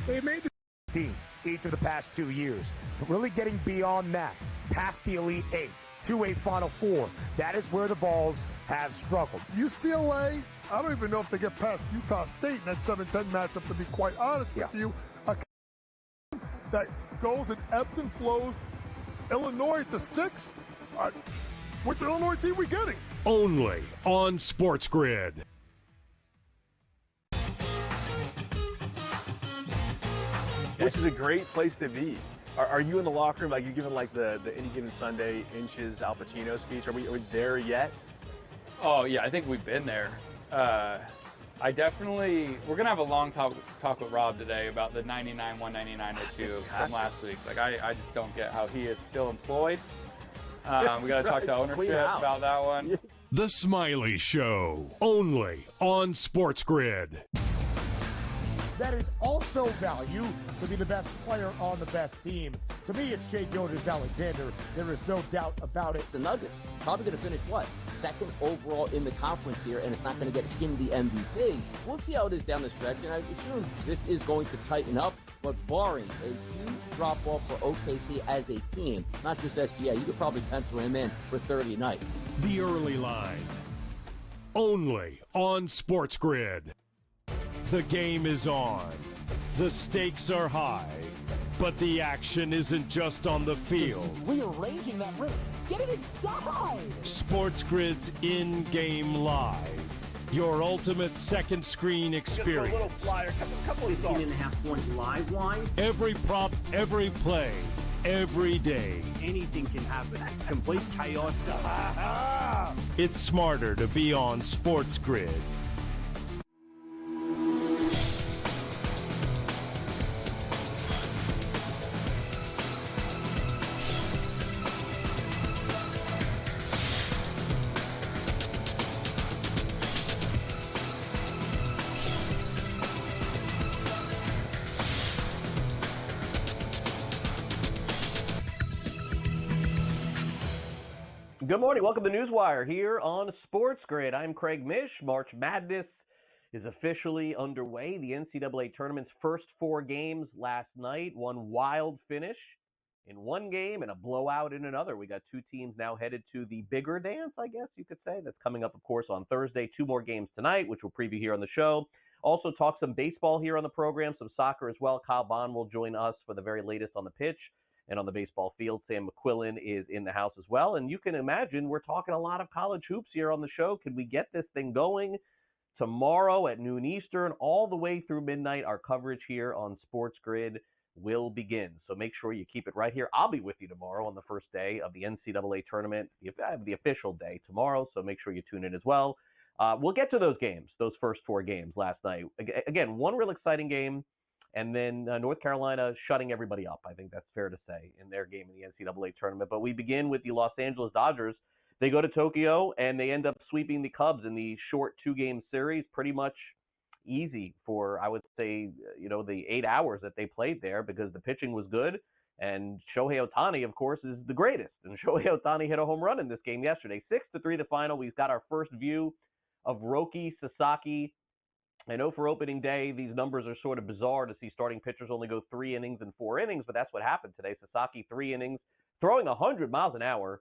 They made the team each of the past 2 years, but really getting beyond that, past the Elite Eight, to a Final Four, that is where the Vols have struggled. UCLA, I don't even know if they get past Utah State in that 7-10 matchup, to be quite honest with you. A that goes in ebbs and flows. Illinois at the 6. Which Illinois team we getting? Only on SportsGrid. Which is a great place to be. Are you in the locker room, like you're giving like the Any Given Sunday Inches Al Pacino speech? Are we there yet? Oh yeah, I think we've been there. We're gonna have a long talk with Rob today about the 99-199 issue from last week. Like I just don't get how he is still employed. We gotta talk to ownership about that one. The Smiley Show, only on SportsGrid. That is also value to be the best player on the best team. To me, it's Shai Gilgeous-Alexander. There is no doubt about it. The Nuggets probably going to finish, second overall in the conference here, and it's not going to get him the MVP. We'll see how it is down the stretch, and I assume this is going to tighten up, but barring a huge drop-off for OKC as a team, not just SGA, you could probably pencil him in for 30 tonight. The Early Line, only on SportsGrid. The game is on. The stakes are high. But the action isn't just on the field. He's rearranging that roof. Get it inside! SportsGrid's in-game live. Your ultimate second screen experience. Just a little flyer, couple of 15.5 point live line. Every prop, every play, every day. Anything can happen. That's complete chaos. It's smarter to be on SportsGrid. Good morning. Welcome to NewsWire here on SportsGrid. I'm Craig Mish. March Madness is officially underway. The NCAA tournament's first 4 games last night. One wild finish in one game and a blowout in another. We got 2 teams now headed to the bigger dance, I guess you could say. That's coming up, of course, on Thursday. 2 more games tonight, which we'll preview here on the show. Also talk some baseball here on the program, some soccer as well. Kyle Bonn will join us for the very latest on the pitch. And on the baseball field, Sam McQuillan is in the house as well. And you can imagine we're talking a lot of college hoops here on the show. Can we get this thing going tomorrow at noon Eastern all the way through midnight? Our coverage here on SportsGrid will begin. So make sure you keep it right here. I'll be with you tomorrow on the first day of the NCAA tournament, the official day tomorrow. So make sure you tune in as well. We'll get to those games, those first 4 games last night. Again, one real exciting game. And then North Carolina shutting everybody up. I think that's fair to say in their game in the NCAA tournament. But we begin with the Los Angeles Dodgers. They go to Tokyo and they end up sweeping the Cubs in the short 2-game series. Pretty much easy for, I would say, the 8 hours that they played there because the pitching was good. And Shohei Ohtani, of course, is the greatest. And Shohei Ohtani hit a home run in this game yesterday. 6-3 the final. We've got our first view of Roki Sasaki. I know for opening day, these numbers are sort of bizarre to see starting pitchers only go 3 innings and 4 innings, but that's what happened today. Sasaki, 3 innings, throwing 100 miles an hour,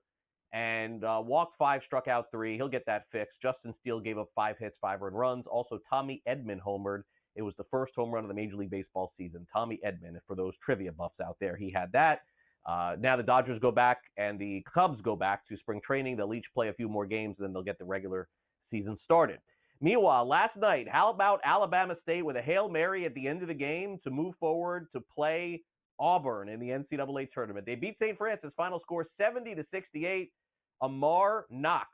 and walked 5, struck out 3. He'll get that fixed. Justin Steele gave up 5 hits, 5 earned runs. Also, Tommy Edman homered. It was the first home run of the Major League Baseball season. Tommy Edman, for those trivia buffs out there, he had that. Now the Dodgers go back and the Cubs go back to spring training. They'll each play a few more games, and then they'll get the regular season started. Meanwhile, last night, how about Alabama State with a Hail Mary at the end of the game to move forward to play Auburn in the NCAA tournament? They beat St. Francis, final score 70-68. Amar Knox,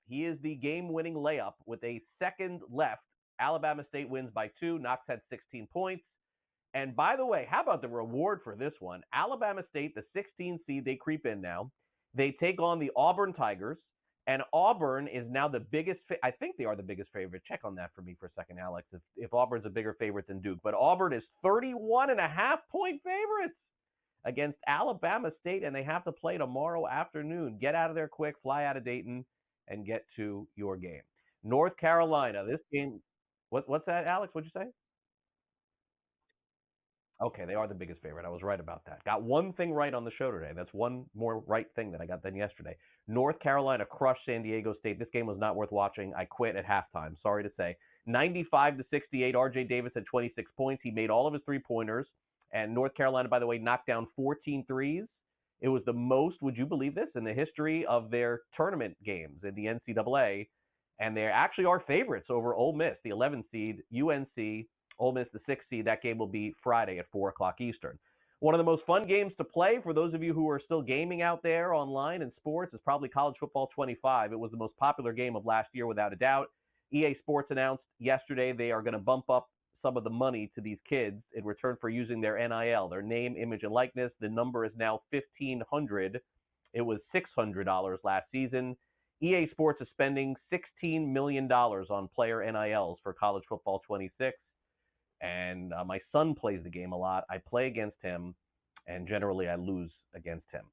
he is the game-winning layup with a second left. Alabama State wins by 2. Knox had 16 points. And by the way, how about the reward for this one? Alabama State, the 16 seed, they creep in now. They take on the Auburn Tigers. And Auburn is now the biggest, I think they are the biggest favorite. Check on that for me for a second, Alex, if Auburn's a bigger favorite than Duke. But Auburn is 31.5-point favorites against Alabama State, and they have to play tomorrow afternoon. Get out of there quick, fly out of Dayton, and get to your game. North Carolina, this game, what's that, Alex? What'd you say? Okay, they are the biggest favorite. I was right about that. Got one thing right on the show today. That's one more right thing that I got than yesterday. North Carolina crushed San Diego State. This game was not worth watching. I quit at halftime. Sorry to say. 95-68. R.J. Davis had 26 points. He made all of his three-pointers. And North Carolina, by the way, knocked down 14 threes. It was the most, would you believe this, in the history of their tournament games in the NCAA. And they actually are favorites over Ole Miss, the 11 seed, UNC. Ole Miss, the 6th seed. That game will be Friday at 4 o'clock Eastern. One of the most fun games to play for those of you who are still gaming out there online in sports is probably College Football 25. It was the most popular game of last year without a doubt. EA Sports announced yesterday they are going to bump up some of the money to these kids in return for using their NIL, their name, image, and likeness. The number is now $1,500. It was $600 last season. EA Sports is spending $16 million on player NILs for College Football 26. And my son plays the game a lot. I play against him, and generally I lose against him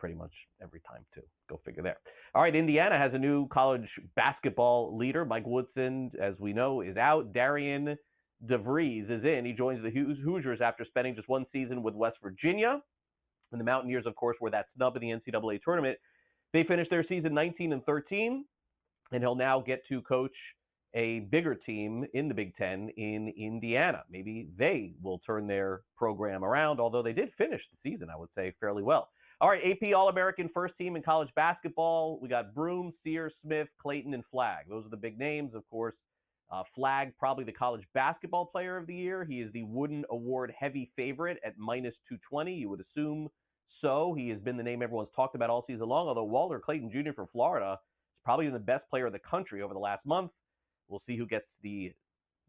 pretty much every time, too. Go figure there. All right, Indiana has a new college basketball leader. Mike Woodson, as we know, is out. Darian DeVries is in. He joins the Hoosiers after spending just one season with West Virginia. And the Mountaineers, of course, were that snub in the NCAA tournament. They finished their season 19-13, and he'll now get to coach a bigger team in the Big Ten in Indiana. Maybe they will turn their program around, although they did finish the season, I would say, fairly well. All right, AP All-American first team in college basketball. We got Broom, Sears, Smith, Clayton, and Flagg. Those are the big names, of course. Flagg, probably the college basketball player of the year. He is the Wooden Award heavy favorite at -220. You would assume so. He has been the name everyone's talked about all season long, although Walter Clayton Jr. from Florida is probably the best player of the country over the last month. We'll see who gets the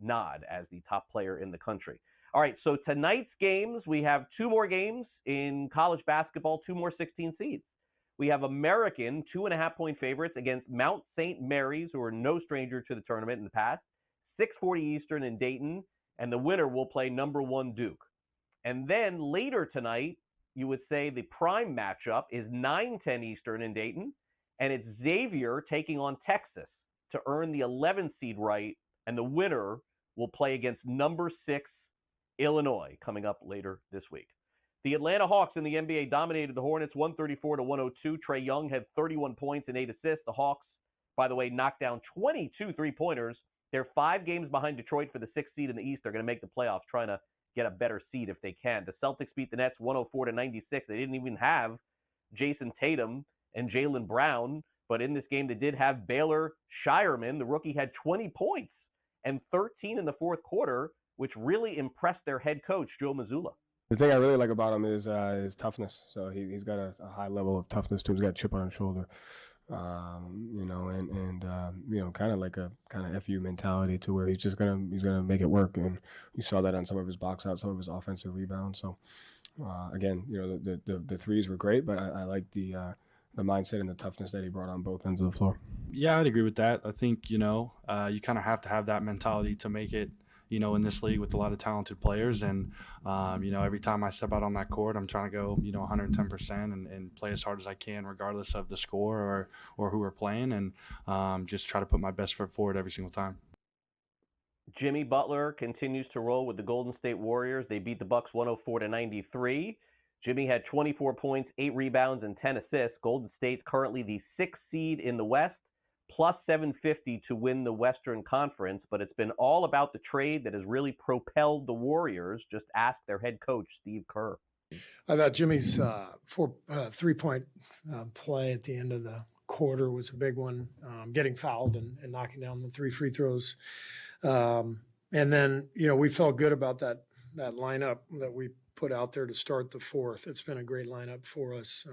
nod as the top player in the country. All right, so tonight's games, we have two more games in college basketball, two more 16 seeds. We have American 2.5-point favorites against Mount St. Mary's, who are no stranger to the tournament in the past, 6:40 Eastern in Dayton, and the winner will play number 1 Duke. And then later tonight, you would say the prime matchup is 9:10 Eastern in Dayton, and it's Xavier taking on Texas to earn the 11th seed right, and the winner will play against number 6 Illinois coming up later this week. The Atlanta Hawks in the NBA dominated the Hornets 134-102. Trae Young had 31 points and 8 assists. The Hawks, by the way, knocked down 22 three-pointers. They're 5 games behind Detroit for the 6th seed in the East. They're going to make the playoffs, trying to get a better seed if they can. The Celtics beat the Nets 104-96. They didn't even have Jason Tatum and Jaylen Brown, but in this game they did have Baylor Shireman. The rookie had 20 points and 13 in the fourth quarter, which really impressed their head coach, Joe Mazzulla. The thing I really like about him is his toughness. So he's got a high level of toughness too. He's got a chip on his shoulder, you know, kind of like a FU mentality to where he's gonna make it work. And you saw that on some of his box outs, some of his offensive rebounds. So again, you know, the threes were great, but I like the mindset and the toughness that he brought on both ends of the floor. Yeah, I'd agree with that. I think, you know, you kind of have to have that mentality to make it, you know, in this league with a lot of talented players. And, you know, every time I step out on that court, I'm trying to go, you know, 110% and play as hard as I can, regardless of the score or who we're playing, and just try to put my best foot forward every single time. Jimmy Butler continues to roll with the Golden State Warriors. They beat the Bucks 104-93. Jimmy had 24 points, 8 rebounds, and 10 assists. Golden State's currently the 6th seed in the West, plus 750 to win the Western Conference, but it's been all about the trade that has really propelled the Warriors. Just ask their head coach, Steve Kerr. I thought Jimmy's 3-point play at the end of the quarter was a big one, getting fouled and knocking down the 3 free throws. And then, you know, we felt good about that lineup that we put out there to start the fourth. It's been a great lineup for us.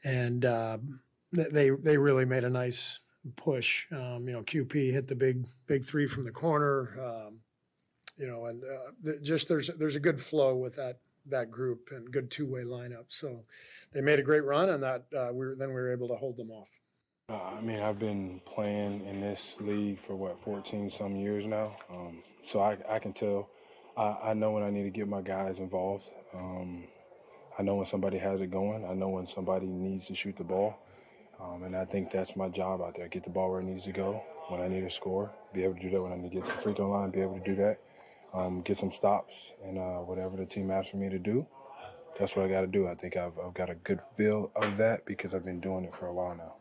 They really made a nice push. You know, QP hit the big 3 from the corner. You know, and just there's a good flow with that group and good two-way lineup. So they made a great run, and that we were able to hold them off. I mean, I've been playing in this league for 14 some years now. So I can tell. I know when I need to get my guys involved. I know when somebody has it going. I know when somebody needs to shoot the ball. And I think that's my job out there. Get the ball where it needs to go when I need to score. Be able to do that when I need to get to the free throw line. Be able to do that. get some stops, and whatever the team asks for me to do, that's what I got to do. I think I've got a good feel of that because I've been doing it for a while now.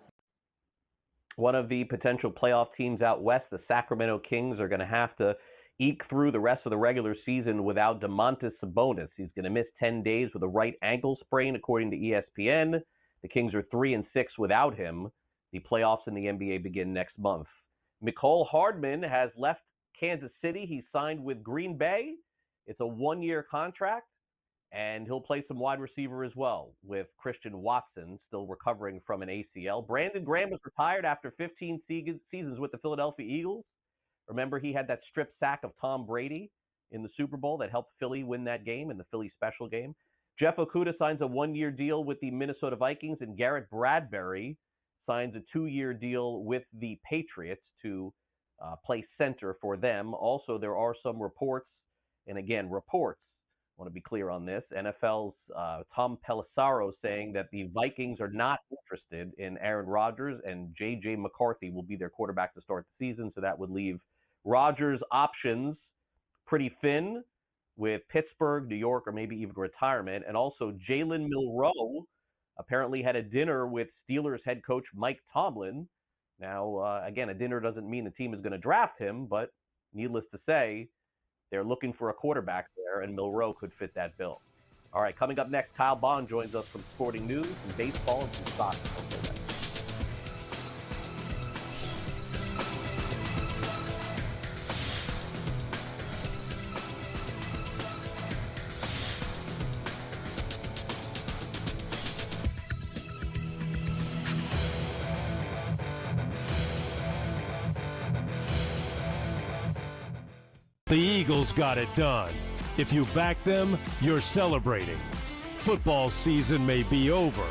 One of the potential playoff teams out west, the Sacramento Kings, are going to have to eke through the rest of the regular season without Domantas Sabonis. He's going to miss 10 days with a right ankle sprain, according to ESPN. The Kings are 3-6 without him. The playoffs in the NBA begin next month. Mecole Hardman has left Kansas City. He signed with Green Bay. It's a one-year contract, and he'll play some wide receiver as well, with Christian Watson still recovering from an ACL. Brandon Graham was retired after 15 seasons with the Philadelphia Eagles. Remember, he had that strip sack of Tom Brady in the Super Bowl that helped Philly win that game, in the Philly special game. Jeff Okudah signs a one-year deal with the Minnesota Vikings, and Garrett Bradbury signs a 2-year deal with the Patriots to play center for them. Also, there are some reports, and again, reports, I want to be clear on this, NFL's Tom Pelissero saying that the Vikings are not interested in Aaron Rodgers, and J.J. McCarthy will be their quarterback to start the season, so that would leave Rodgers' options pretty thin with Pittsburgh, New York, or maybe even retirement. And also Jalen Milroe apparently had a dinner with Steelers head coach Mike Tomlin. Now, again, a dinner doesn't mean the team is going to draft him, but needless to say, they're looking for a quarterback there, and Milroe could fit that bill. All right, coming up next, Kyle Bonn joins us from Sporting News, from baseball, and from soccer. The Eagles got it done. If you back them, you're celebrating. Football season may be over,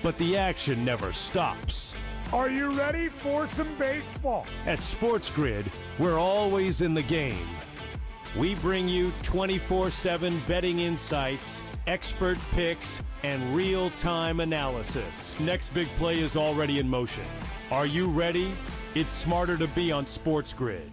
but the action never stops. Are you ready for some baseball? At SportsGrid, we're always in the game. We bring you 24/7 betting insights, expert picks, and real-time analysis. Next big play is already in motion. Are you ready? It's smarter to be on SportsGrid.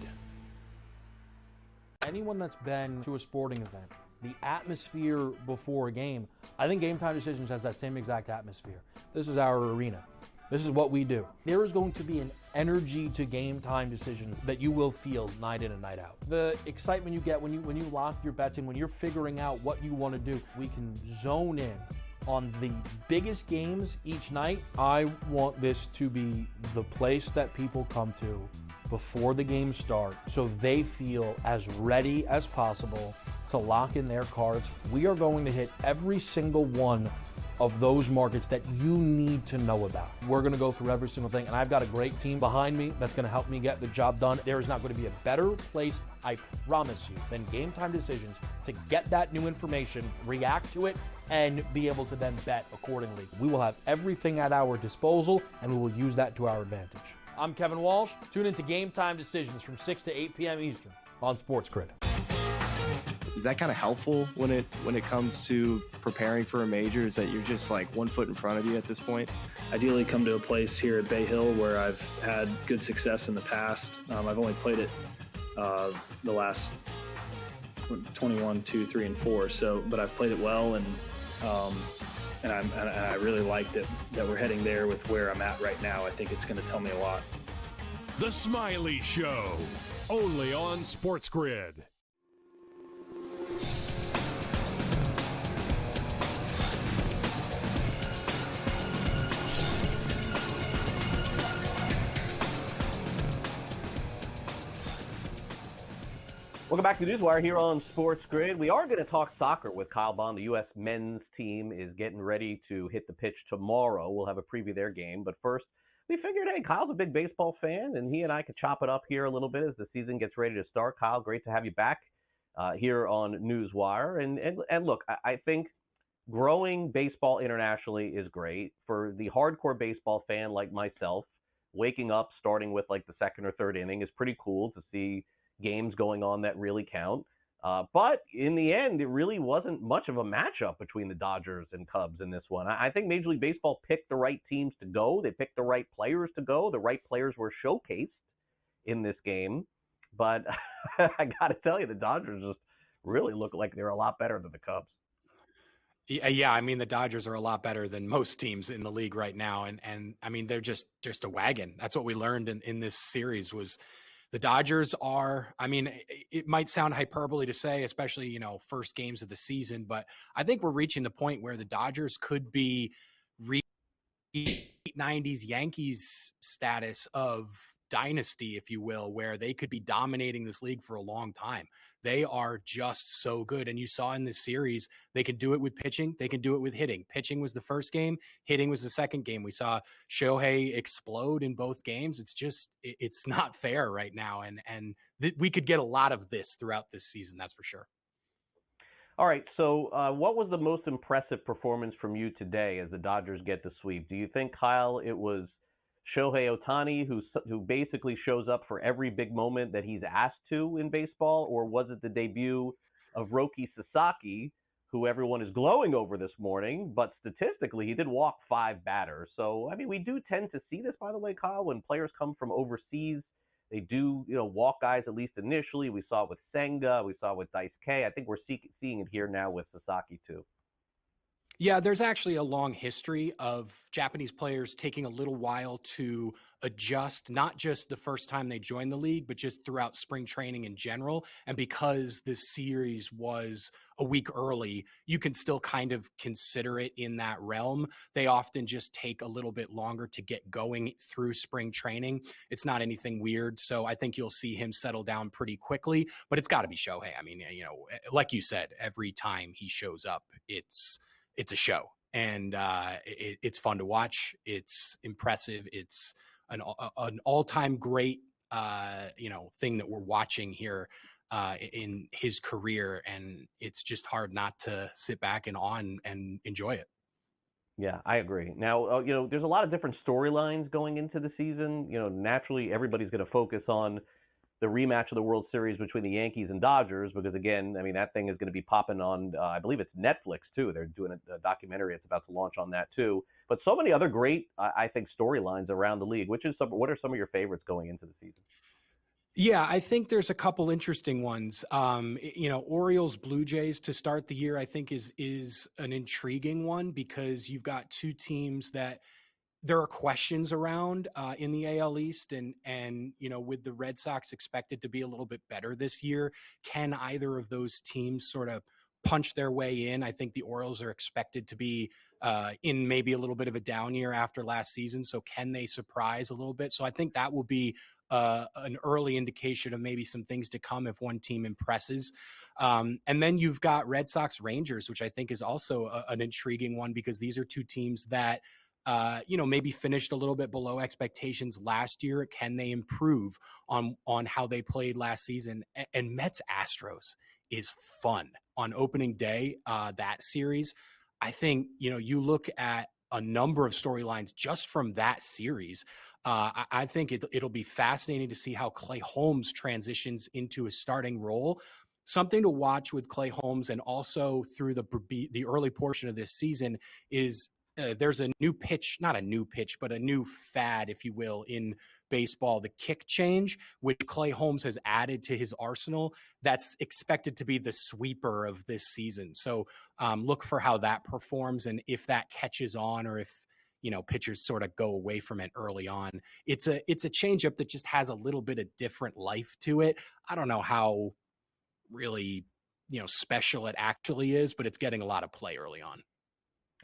Anyone that's been to a sporting event, the atmosphere before a game, I think Game Time Decisions has that same exact atmosphere. This is our arena. This is what we do. There is going to be an energy to Game Time Decisions that you will feel night in and night out. The excitement you get when you lock your bets in, when you're figuring out what you want to do, we can zone in on the biggest games each night. I want this to be the place that people come to before the games start so they feel as ready as possible to lock in their cards. We are going to hit every single one of those markets that you need to know about. We're going to go through every single thing, and I've got a great team behind me that's going to help me get the job done. There is not going to be a better place, I promise you, than Game Time Decisions to get that new information, react to it, and be able to then bet accordingly. We will have everything at our disposal, and we will use that to our advantage. I'm Kevin Walsh. Tune into Game Time Decisions from 6 to 8 p.m. Eastern on SportsGrid. Is that kind of helpful when it comes to preparing for a major? Is that you're just like 1 foot in front of you at this point? Ideally come to a place here at Bay Hill where I've had good success in the past. I've only played it the last 21, 2, 3, and 4. But I've played it well, and I really like that we're heading there with where I'm at right now. I think it's going to tell me a lot. The Smiley Show, only on SportsGrid. Welcome back to NewsWire here on SportsGrid. We are going to talk soccer with Kyle Bonn. The U.S. men's team is getting ready to hit the pitch tomorrow. We'll have a preview of their game. But first, we figured, hey, Kyle's a big baseball fan, and he and I could chop it up here a little bit as the season gets ready to start. Kyle, great to have you back here on NewsWire. And look, I think growing baseball internationally is great. For the hardcore baseball fan like myself, waking up starting with like the second or third inning is pretty cool to see games going on that really count. But in the end, it really wasn't much of a matchup between the Dodgers and Cubs in this one. I think Major League Baseball picked the right teams to go. They picked the right players to go. The right players were showcased in this game. But I got to tell you, the Dodgers just really look like they're a lot better than the Cubs. Yeah, I mean, the Dodgers are a lot better than most teams in the league right now. And I mean, they're just a wagon. That's what we learned in this series was the Dodgers are, I mean, it might sound hyperbole to say, especially, you know, first games of the season, but I think we're reaching the point where the Dodgers could be 90s Yankees status of dynasty, if you will, where they could be dominating this league for a long time. They are just so good. And you saw in this series, they can do it with pitching. They can do it with hitting. Pitching was the first game. Hitting was the second game. We saw Shohei explode in both games. It's just, it's not fair right now. And we could get a lot of this throughout this season. That's for sure. All right, so what was the most impressive performance from you today as the Dodgers get the sweep? Do you think, Kyle, it was Shohei Ohtani who basically shows up for every big moment that he's asked to in baseball, or was it the debut of Roki Sasaki, who everyone is glowing over this morning, but statistically he did walk 5 batters? So, I mean, we do tend to see this, by the way, Kyle, when players come from overseas. They do, you know, walk guys at least initially. We saw it with Senga. We saw it with Dice K. I think we're seeing it here now with Sasaki too. Yeah, there's actually a long history of Japanese players taking a little while to adjust, not just the first time they joined the league, but just throughout spring training in general. And because this series was a week early, you can still kind of consider it in that realm. They often just take a little bit longer to get going through spring training. It's not anything weird. So I think you'll see him settle down pretty quickly, but it's got to be Shohei. I mean, you know, like you said, every time he shows up, it's a show, and it's fun to watch. It's impressive. It's an all-time great, thing that we're watching here in his career, and it's just hard not to sit back and enjoy it. Yeah, I agree. Now, there's a lot of different storylines going into the season. You know, naturally, everybody's going to focus on the rematch of the World Series between the Yankees and Dodgers, because again, I mean, that thing is going to be popping on, I believe it's Netflix too. They're doing a documentary. It's about to launch on that too. But so many other great, I think, storylines around the league. What are some of your favorites going into the season? Yeah, I think there's a couple interesting ones. Orioles Blue Jays to start the year, I think is an intriguing one, because you've got two teams that there are questions around in the AL East, and with the Red Sox expected to be a little bit better this year, can either of those teams sort of punch their way in? I think the Orioles are expected to be in maybe a little bit of a down year after last season, so can they surprise a little bit? So I think that will be an early indication of maybe some things to come if one team impresses. And then you've got Red Sox Rangers, which I think is also an intriguing one, because these are two teams that maybe finished a little bit below expectations last year. Can they improve on how they played last season? And Mets Astros is fun on opening day, that series. I think, you look at a number of storylines just from that series. I think it'll be fascinating to see how Clay Holmes transitions into a starting role. Something to watch with Clay Holmes, and also through the early portion of this season, is there's a new pitch, not a new pitch, but a new fad, if you will, in baseball, the kick change, which Clay Holmes has added to his arsenal. That's expected to be the sweeper of this season. So look for how that performs, and if that catches on, or if pitchers sort of go away from it early on. It's a changeup that just has a little bit of different life to it. I don't know how really special it actually is, but it's getting a lot of play early on.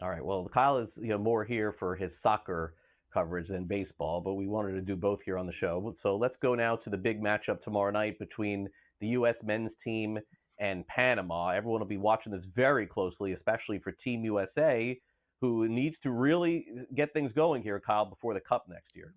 All right. Well, Kyle is more here for his soccer coverage than baseball, but we wanted to do both here on the show. So let's go now to the big matchup tomorrow night between the U.S. men's team and Panama. Everyone will be watching this very closely, especially for Team USA, who needs to really get things going here, Kyle, before the Cup next year.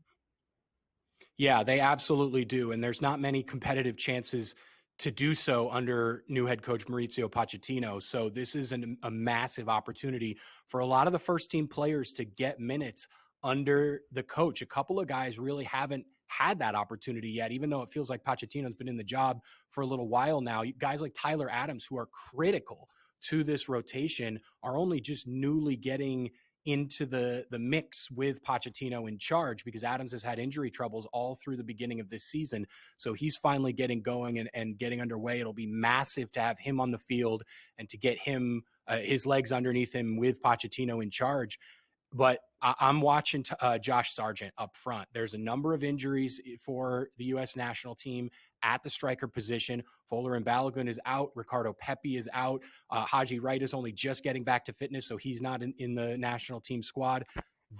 Yeah, they absolutely do. And there's not many competitive chances to do so under new head coach Mauricio Pochettino. So this is a massive opportunity for a lot of the first team players to get minutes under the coach. A couple of guys really haven't had that opportunity yet, even though it feels like Pochettino's been in the job for a little while now. Guys like Tyler Adams, who are critical to this rotation, are only just newly getting into the mix with Pochettino in charge, because Adams has had injury troubles all through the beginning of this season. So he's finally getting going and getting underway. It'll be massive to have him on the field and to get him his legs underneath him with Pochettino in charge. But I'm watching Josh Sargent up front. There's a number of injuries for the U.S. national team at the striker position. Fuller and Balogun is out. Ricardo Pepi is out. Haji Wright is only just getting back to fitness, so he's not in the national team squad.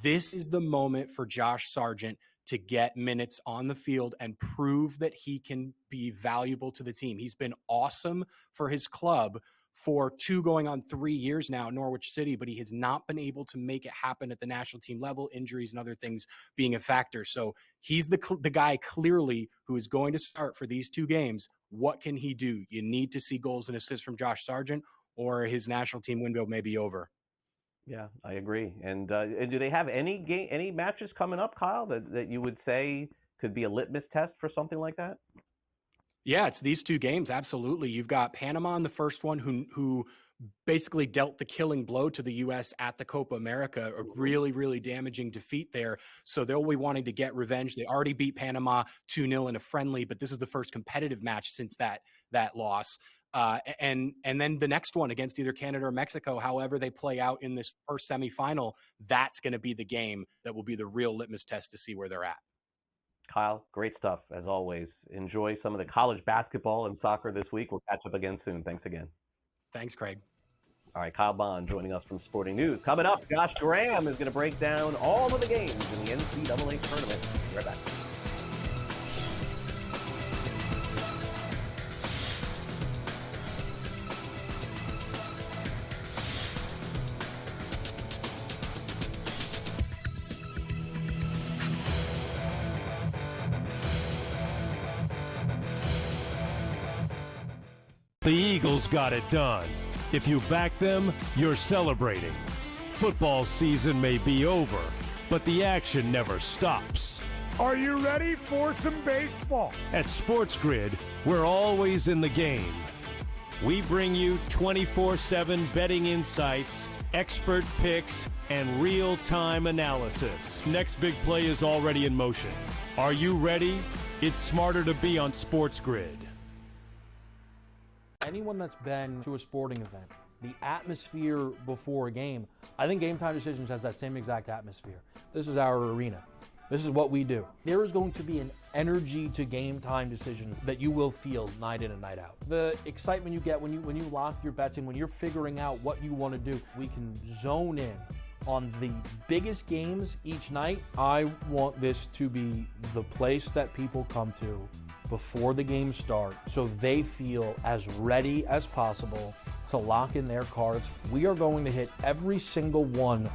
This is the moment for Josh Sargent to get minutes on the field and prove that he can be valuable to the team. He's been awesome for his club for 2 going on 3 years now at Norwich City, but he has not been able to make it happen at the national team level, injuries and other things being a factor. So he's the guy clearly who is going to start for these 2 games. What can he do? You need to see goals and assists from Josh Sargent, or his national team window may be over. Yeah, I agree. And do they have any matches coming up, Kyle, that you would say could be a litmus test for something like that? Yeah, it's these 2 games. Absolutely. You've got Panama in the first one, who basically dealt the killing blow to the U.S. at the Copa America, a really, really damaging defeat there. So they'll be wanting to get revenge. They already beat Panama 2-0 in a friendly, but this is the first competitive match since that loss. And then the next one against either Canada or Mexico, however they play out in this first semifinal, that's going to be the game that will be the real litmus test to see where they're at. Kyle, great stuff as always. Enjoy some of the college basketball and soccer this week. We'll catch up again soon. Thanks again. Thanks, Craig. All right, Kyle Bonn joining us from Sporting News. Coming up, Josh Graham is going to break down all of the games in the NCAA tournament. Be right back. The Eagles got it done. If you back them, you're celebrating. Football season may be over, but the action never stops. Are you ready for some baseball? At SportsGrid, we're always in the game. We bring you 24/7 betting insights, expert picks, and real-time analysis. Next big play is already in motion. Are you ready? It's smarter to be on SportsGrid. Anyone that's been to a sporting event, the atmosphere before a game, I think Game Time Decisions has that same exact atmosphere. This is our arena. This is what we do. There is going to be an energy to Game Time Decisions that you will feel night in and night out. The excitement you get when you lock your bets in, when you're figuring out what you want to do, we can zone in on the biggest games each night. I want this to be the place that people come to before the games start so they feel as ready as possible to lock in their cards. We are going to hit every single one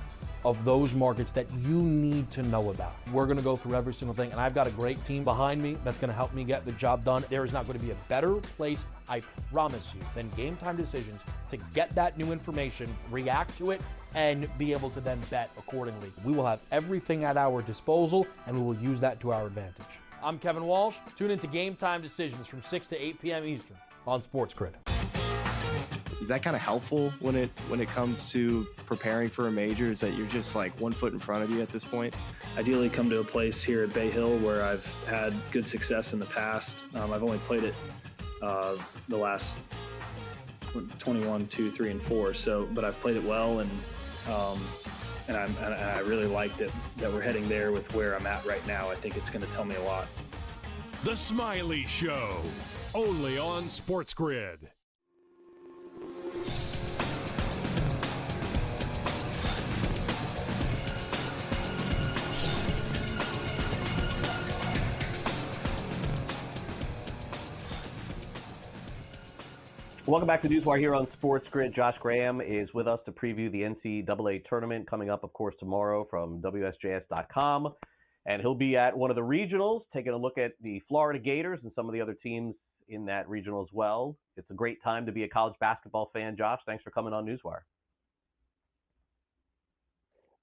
of those markets that you need to know about. We're going to go through every single thing, and I've got a great team behind me that's going to help me get the job done. There is not going to be a better place, I promise you, than Game Time Decisions to get that new information, react to it, and be able to then bet accordingly. We will have everything at our disposal, and we will use that to our advantage. I'm Kevin Walsh. Tune into Game Time Decisions from 6 to 8 p.m. Eastern on SportsGrid. Is that kind of helpful when it comes to preparing for a major? Is that you're just like 1 foot in front of you at this point? Ideally come to a place here at Bay Hill where I've had good success in the past. I've only played it the last 21, 2, 3, and 4. But I've played it well, and I really like that we're heading there with where I'm at right now. I think it's going to tell me a lot. The Smiley Show, only on SportsGrid. Welcome back to NewsWire here on SportsGrid. Josh Graham is with us to preview the NCAA tournament coming up, of course, tomorrow from WSJS.com. And he'll be at one of the regionals, taking a look at the Florida Gators and some of the other teams in that regional as well. It's a great time to be a college basketball fan. Josh, thanks for coming on NewsWire.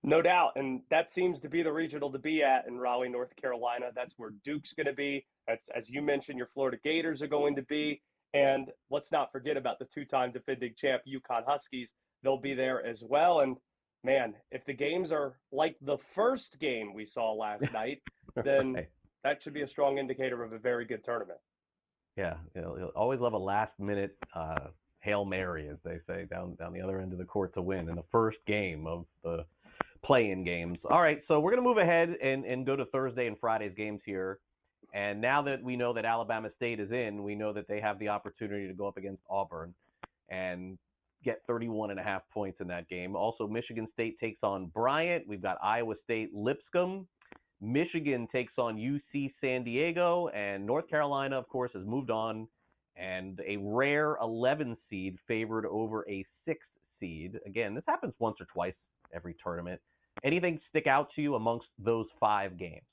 No doubt, and that seems to be the regional to be at in Raleigh, North Carolina. That's where Duke's going to be. That's, as you mentioned, your Florida Gators are going to be. And let's not forget about the two-time defending champ UConn Huskies. They'll be there as well. And man, if the games are like the first game we saw last night, then Right. that should be a strong indicator of a very good tournament. Yeah, you'll always love a last-minute Hail Mary, as they say, down the other end of the court to win in the first game of the play-in games. All right, so we're going to move ahead and go to Thursday and Friday's games here. And now that we know that Alabama State is in, we know that they have the opportunity to go up against Auburn and get 31.5 points in that game. Also, Michigan State takes on Bryant. We've got Iowa State Lipscomb. Michigan takes on UC San Diego. And North Carolina, of course, has moved on. And a rare 11 seed favored over a 6 seed. Again, this happens once or twice every tournament. Anything stick out to you amongst those 5 games?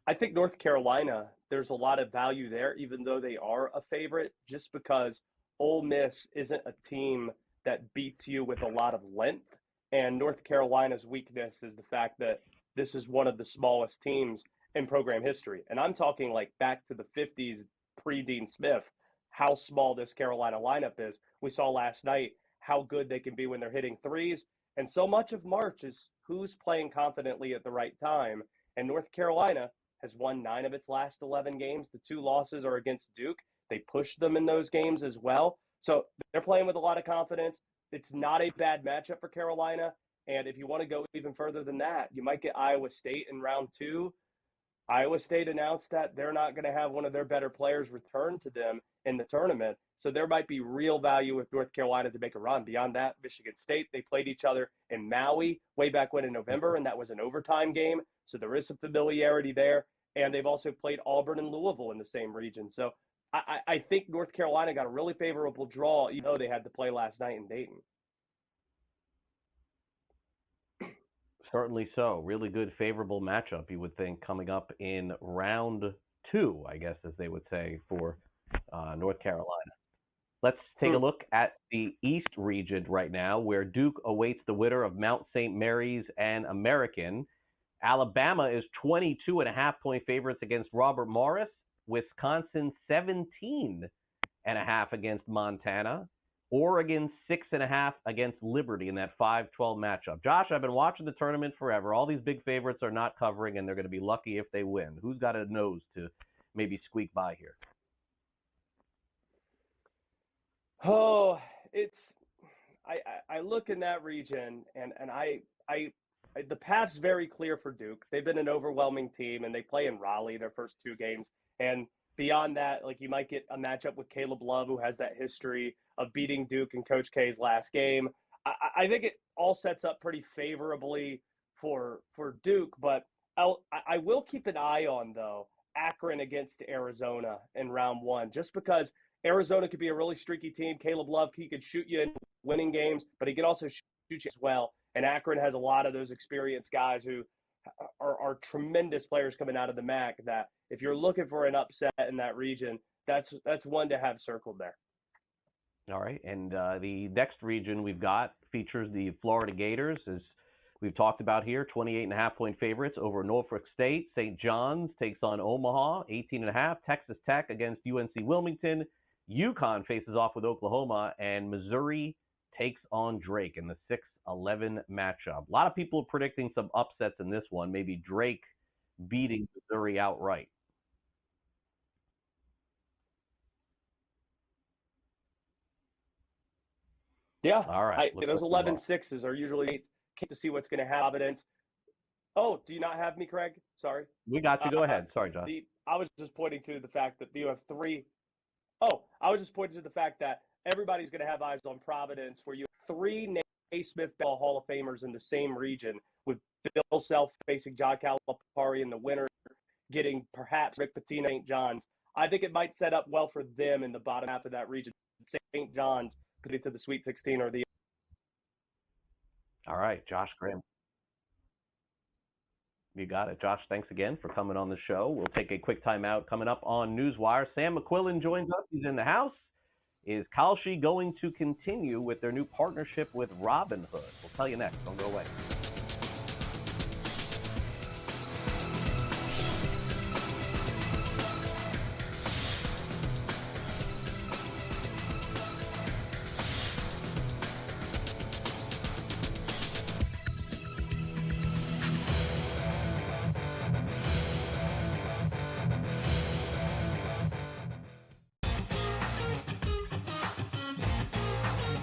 I think North Carolina, there's a lot of value there, even though they are a favorite, just because Ole Miss isn't a team that beats you with a lot of length. And North Carolina's weakness is the fact that this is one of the smallest teams in program history. And I'm talking like back to the 50s, pre-Dean Smith, how small this Carolina lineup is. We saw last night how good they can be when they're hitting threes. And so much of March is who's playing confidently at the right time. And North Carolina has won 9 of its last 11 games. The 2 losses are against Duke. They pushed them in those games as well. So they're playing with a lot of confidence. It's not a bad matchup for Carolina. And if you want to go even further than that, you might get Iowa State in round 2. Iowa State announced that they're not going to have one of their better players return to them in the tournament. So there might be real value with North Carolina to make a run. Beyond that, Michigan State, they played each other in Maui way back when in November, and that was an overtime game. So there is some familiarity there. And they've also played Auburn and Louisville in the same region. So I think North Carolina got a really favorable draw, even though they had to play last night in Dayton. Certainly so. Really good, favorable matchup, you would think, coming up in round 2, I guess, as they would say, for North Carolina. Let's take a look at the East region right now, where Duke awaits the winner of Mount St. Mary's and American. Alabama is 22.5-point favorites against Robert Morris. Wisconsin 17.5 against Montana. Oregon 6.5 against Liberty in that 5-12 matchup. Josh, I've been watching the tournament forever. All these big favorites are not covering, and they're going to be lucky if they win. Who's got a nose to maybe squeak by here? Oh, I look in that region, and the path's very clear for Duke. They've been an overwhelming team, and they play in Raleigh their first 2 games. And beyond that, like, you might get a matchup with Caleb Love, who has that history of beating Duke in Coach K's last game. I think it all sets up pretty favorably for Duke, but I will keep an eye on, though, Akron against Arizona in round 1, just because Arizona could be a really streaky team. Caleb Love, he could shoot you in winning games, but he could also shoot you as well. And Akron has a lot of those experienced guys who are tremendous players coming out of the MAC that if you're looking for an upset in that region, that's one to have circled there. All right, and the next region we've got features the Florida Gators, as we've talked about here, 28.5-point favorites over Norfolk State. St. John's takes on Omaha, 18.5. Texas Tech against UNC Wilmington. UConn faces off with Oklahoma, and Missouri takes on Drake in the 6-11 matchup. A lot of people are predicting some upsets in this one, maybe Drake beating Missouri outright. Yeah. All right. Those 11-6s are usually key to see what's going to happen. Oh, do you not have me, Craig? Sorry. We got you. Go ahead. Sorry, John. I was just pointing to the fact that you have 3. Oh, I was just pointing to the fact that everybody's going to have eyes on Providence, where you have 3 Naismith Hall of Famers in the same region, with Bill Self facing John Calipari and the winner getting perhaps Rick Pitino, St. John's. I think it might set up well for them in the bottom half of that region. St. John's could get to the Sweet 16 or the. All right, Josh Graham. You got it. Josh, thanks again for coming on the show. We'll take a quick timeout. Coming up on NewsWire, Sam McQuillan joins us. He's in the house. Is Kalshi going to continue with their new partnership with Robinhood? We'll tell you next. Don't go away.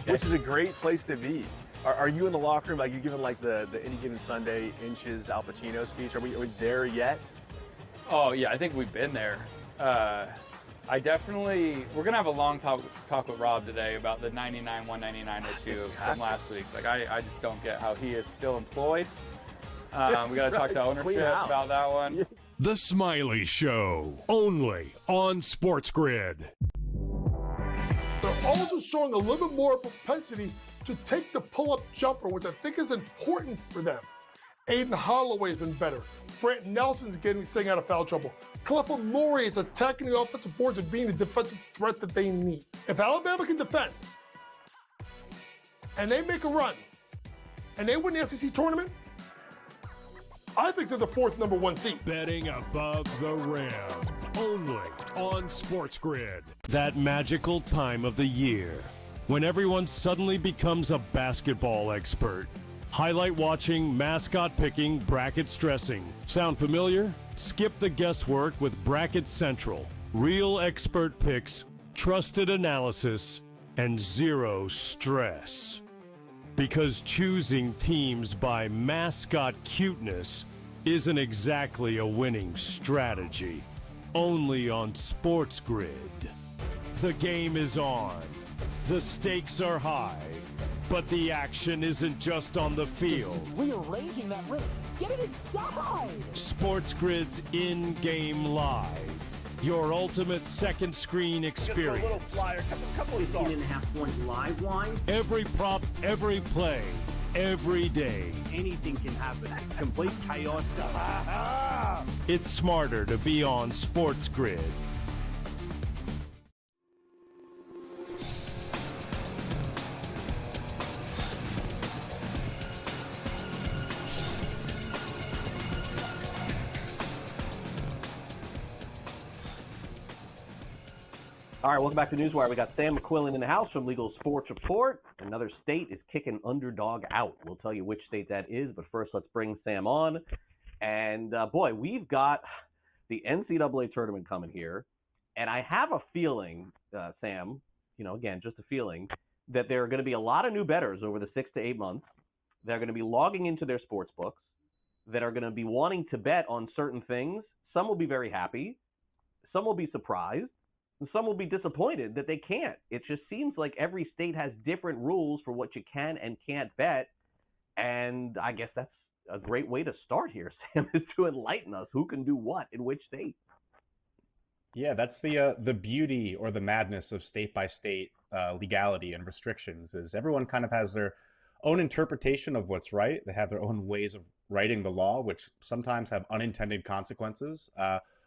which is a great place to be. Are you in the locker room, like you giving like the Any Given Sunday inches Al Pacino speech? Are we there yet? Oh yeah, I think we've been there. We're gonna have a long talk with Rob today about the 99-199 issue from last week. Like I just don't get how he is still employed. We gotta talk to ownership about that one. The Smiley Show, only on SportsGrid. They're also showing a little bit more propensity to take the pull-up jumper, which I think is important for them. Aiden Holloway's been better. Brant Nelson's staying out of foul trouble. Clifford Murray is attacking the offensive boards and being the defensive threat that they need. If Alabama can defend, and they make a run, and they win the SEC tournament, I think they're the fourth number one seed. Betting above the rim, only on SportsGrid. That magical time of the year when everyone suddenly becomes a basketball expert. Highlight watching, mascot picking, bracket stressing. Sound familiar? Skip the guesswork with Bracket Central. Real expert picks, trusted analysis, and zero stress. Because choosing teams by mascot cuteness isn't exactly a winning strategy. Only on SportsGrid. The game is on. The stakes are high. But the action isn't just on the field. He's rearranging that roof. Get it inside! SportsGrid's in-game live. Your ultimate second screen experience. Just a little flyer, couple of 15.5-point live line. Every prop, every play, every day. Anything can happen. That's complete chaos. It's smarter to be on SportsGrid. All right, welcome back to NewsWire. We got Sam McQuillan in the house from Legal Sports Report. Another state is kicking underdog out. We'll tell you which state that is, but first let's bring Sam on. And, boy, we've got the NCAA tournament coming here, and I have a feeling, Sam, again, just a feeling, that there are going to be a lot of new bettors over the 6 to 8 months. They're going to be logging into their sports books, that are going to be wanting to bet on certain things. Some will be very happy. Some will be surprised. And some will be disappointed that they can't. It just seems like every state has different rules for what you can and can't bet. And I guess that's a great way to start here, Sam, is to enlighten us. Who can do what in which state? Yeah, that's the beauty or the madness of state-by-state legality and restrictions is everyone kind of has their own interpretation of what's right. They have their own ways of writing the law, which sometimes have unintended consequences.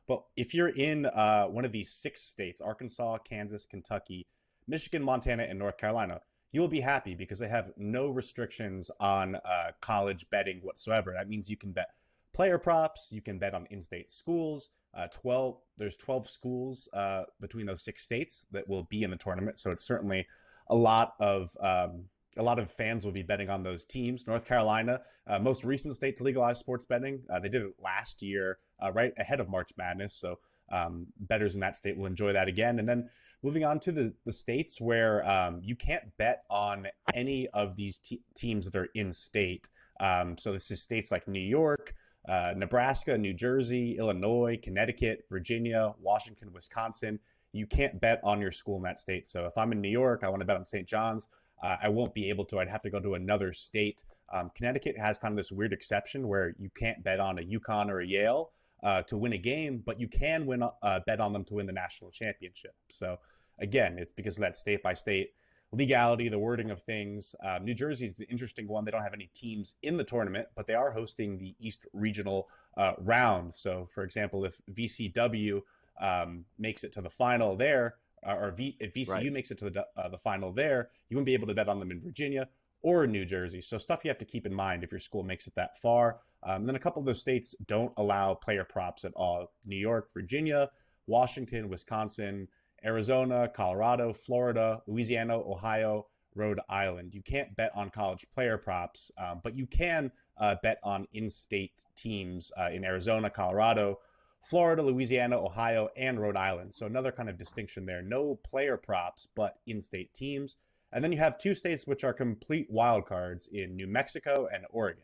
But if you're in one of these 6 states, Arkansas, Kansas, Kentucky, Michigan, Montana, and North Carolina, you will be happy because they have no restrictions on college betting whatsoever. That means you can bet player props, you can bet on in-state schools. There's 12 schools between those 6 states that will be in the tournament, so it's certainly a lot of fans will be betting on those teams. North Carolina, most recent state to legalize sports betting. They did it last year, right ahead of March Madness. So bettors in that state will enjoy that again. And then moving on to the states where you can't bet on any of these teams that are in state. So this is states like New York, Nebraska, New Jersey, Illinois, Connecticut, Virginia, Washington, Wisconsin. You can't bet on your school in that state. So if I'm in New York, I want to bet on St. John's. I won't be able to. I'd have to go to another state. Connecticut has kind of this weird exception where you can't bet on a UConn or a Yale to win a game, but you can bet on them to win the national championship. So again, it's because of that state-by-state legality, the wording of things. New Jersey is an interesting one. They don't have any teams in the tournament, but they are hosting the East Regional round. So, for example, if VCW makes it to the final there, if VCU makes it to the final there, you wouldn't be able to bet on them in Virginia or New Jersey. So stuff you have to keep in mind if your school makes it that far. And then a couple of those states don't allow player props at all. New York, Virginia, Washington, Wisconsin, Arizona, Colorado, Florida, Louisiana, Ohio, Rhode Island. You can't bet on college player props, but you can bet on in-state teams in Arizona, Colorado, Florida, Louisiana, Ohio, and Rhode Island. So another kind of distinction there. No player props, but in-state teams. And then you have two states which are complete wild cards in New Mexico and Oregon.